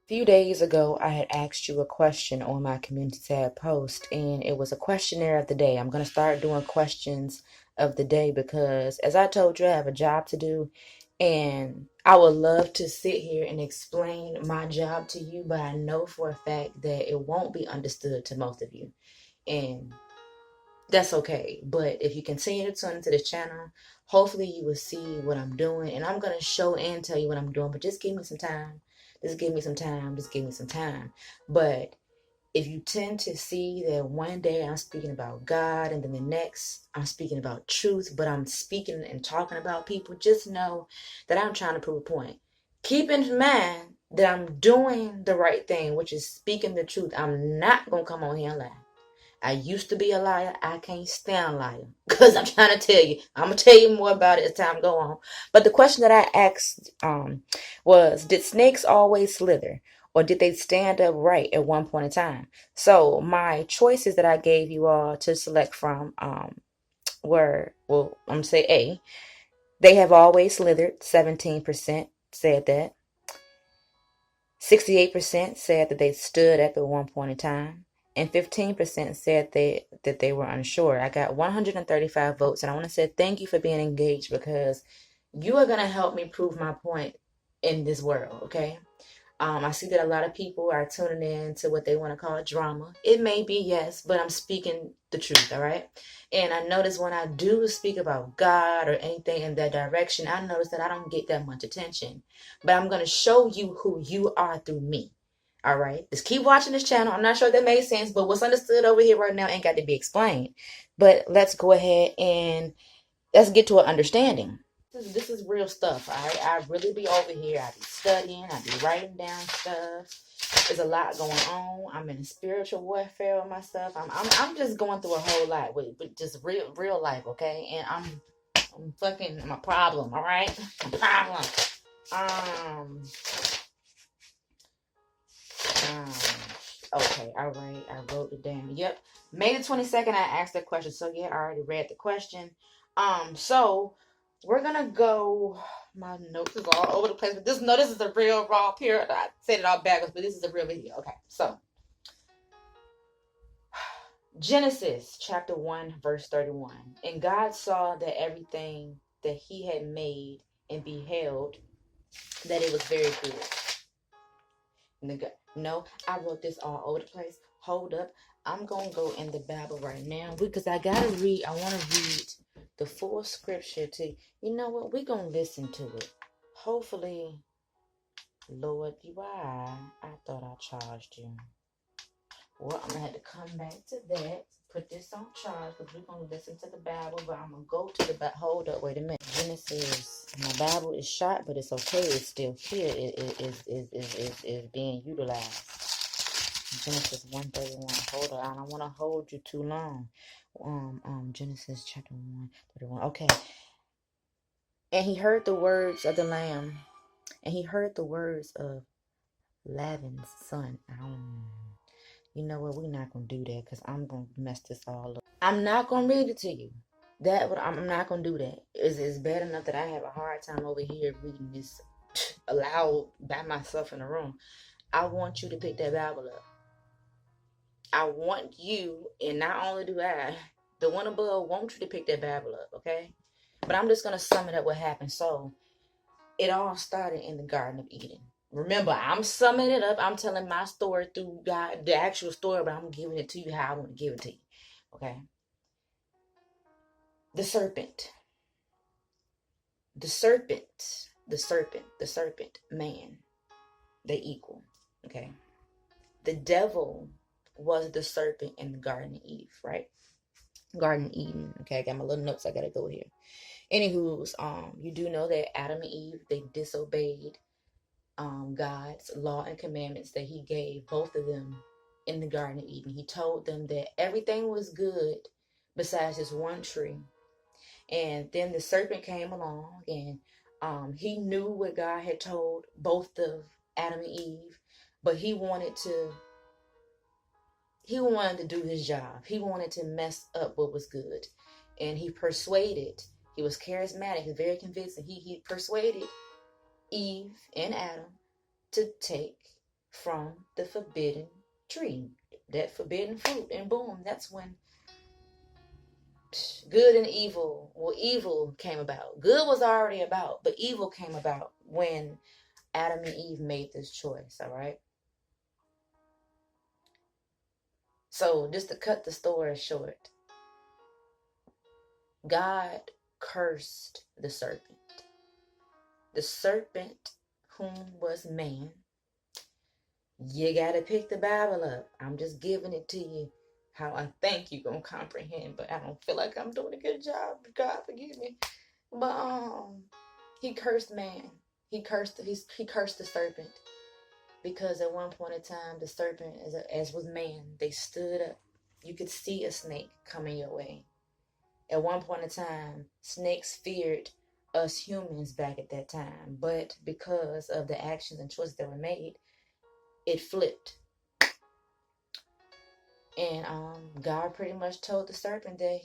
Few days ago, I had asked you a question on my community tab post, and it was a questionnaire of the day. I'm going to start doing questions of the day because, as I told you, I have a job to do, and I would love to sit here and explain my job to you, but I know for a fact that it won't be understood to most of you, and that's okay. But if you continue to tune into this channel, hopefully you will see what I'm doing, and I'm going to show and tell you what I'm doing, but just give me some time. Just give me some time. Just give me some time. But if you tend to see that one day I'm speaking about God and then the next I'm speaking about truth, but I'm speaking and talking about people, just know that I'm trying to prove a point. Keep in mind that I'm doing the right thing, which is speaking the truth. I'm not going to come on here and lie. I used to be a liar. I can't stand a liar. Because I'm trying to tell you. I'm going to tell you more about it as time go on. But the question that I asked was, did snakes always slither? Or did they stand upright at one point in time? So my choices that I gave you all to select from were, well, I'm going to say A. They have always slithered. 17% said that. 68% said that they stood up at one point in time, and 15% said that they were unsure. I got 135 votes, and I want to say thank you for being engaged because you are going to help me prove my point in this world, okay? I see that a lot of people are tuning in to what they want to call drama. It may be, yes, but I'm speaking the truth, all right? And I notice when I do speak about God or anything in that direction, I notice that I don't get that much attention. But I'm going to show you who you are through me, all right? Just keep watching this channel. I'm not sure if that made sense, but what's understood over here right now ain't got to be explained. But let's go ahead and let's get to an understanding. This is real stuff. I really be over here. I be studying. I be writing down stuff. There's a lot going on. I'm in spiritual warfare with myself. I'm just going through a whole lot with just real life, okay? And I'm a problem, all right? A problem. Um, um, okay, all right. I wrote it down. Yep. May the 22nd, I asked that question. So yeah, I already read the question. So we're gonna go. My notes is all over the place, but this is a real raw period. I said it all backwards, but this is a real video. Okay, so Genesis chapter 1, verse 31. And God saw that everything that he had made and beheld that it was very good. No, I wrote this all over the place. Hold up. I'm going to go in the Bible right now because I got to read. I want to read the full scripture to, you know what? We're going to listen to it. Hopefully, Lord, why? I thought I charged you. Well, I'm going to have to come back to that. Put this on charge because we're going to listen to the Bible. But I'm going to go to the Bible. Hold up. Wait a minute. Genesis. My Bible is shot, but it's okay. It's still here. It is being utilized. Genesis 1:31. Hold on. I don't want to hold you too long. Genesis chapter 1:31. Okay. And he heard the words of the lamb. And he heard the words of Laban's son. You know what? We're not going to do that because I'm going to mess this all up. I'm not going to read it to you. I'm not going to do that. It's bad enough that I have a hard time over here reading this aloud by myself in the room. I want you to pick that Bible up. I want you, and not only do I, the one above want you to pick that Bible up, okay? But I'm just going to sum it up what happened. So, it all started in the Garden of Eden. Remember, I'm summing it up. I'm telling my story through God, the actual story, but I'm giving it to you how I want to give it to you, okay? The serpent, man, they equal, okay? The devil was the serpent in the Garden of Eve, right? Garden Eden. Okay, I got my little notes. I gotta go here. Anywho's, you do know that Adam and Eve, they disobeyed God's law and commandments that he gave both of them in the Garden of Eden. He told them that everything was good besides this one tree. And then the serpent came along and he knew what God had told both of Adam and Eve, but he wanted to do his job. He wanted to mess up what was good. And he was charismatic, he was very convincing. He persuaded Eve and Adam to take from the forbidden tree, that forbidden fruit. And boom, that's when good and evil, well, evil came about. Good was already about, but evil came about when Adam and Eve made this choice, all right? So just to cut the story short, God cursed the serpent. The serpent, whom was man. You gotta pick the Bible up. I'm just giving it to you how I think you're gonna comprehend, but I don't feel like I'm doing a good job. God forgive me. But he cursed man. He cursed the serpent. Because at one point in time, the serpent, as was man, they stood up. You could see a snake coming your way. At one point in time, snakes feared us humans back at that time. But because of the actions and choices that were made, it flipped. And God pretty much told the serpent that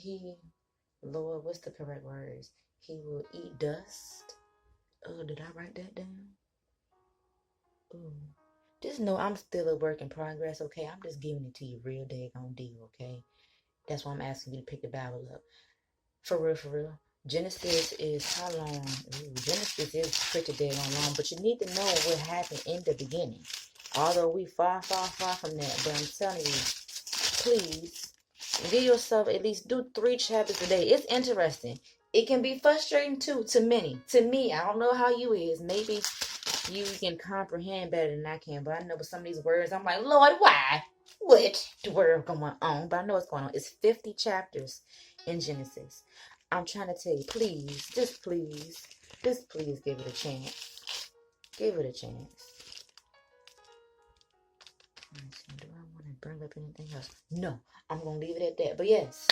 Lord, what's the correct words? He will eat dust. Oh, did I write that down? Ooh. Just know I'm still a work in progress, okay? I'm just giving it to you real daggone deal, okay? That's why I'm asking you to pick the Bible up. For real, for real. Genesis is how long? Ooh, Genesis is pretty daggone long, but you need to know what happened in the beginning. Although we far, far, far from that, but I'm telling you, please, give yourself at least do 3 chapters a day. It's interesting. It can be frustrating too, to many. To me, I don't know how you is. Maybe you can comprehend better than I can, but I know with some of these words, I'm like, Lord, why? What the word going on? But I know what's going on. It's 50 chapters in Genesis. I'm trying to tell you, please, just please give it a chance. Give it a chance. Do I want to bring up anything else? No, I'm going to leave it at that. But yes,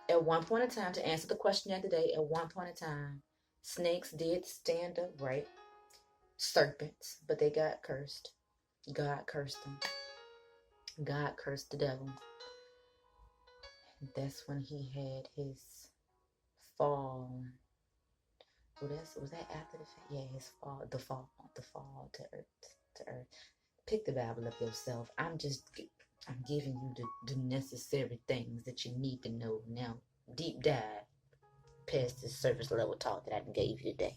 at one point in time, to answer the question of the day, at one point in time, snakes did stand upright. Serpents, but they got cursed. God cursed them. God cursed the devil. That's when he had his fall. Well, was that after the fact? Yeah, his fall, the fall to earth. Pick the Bible up yourself. I'm giving you the necessary things that you need to know now. Deep dive past the surface level talk that I gave you today.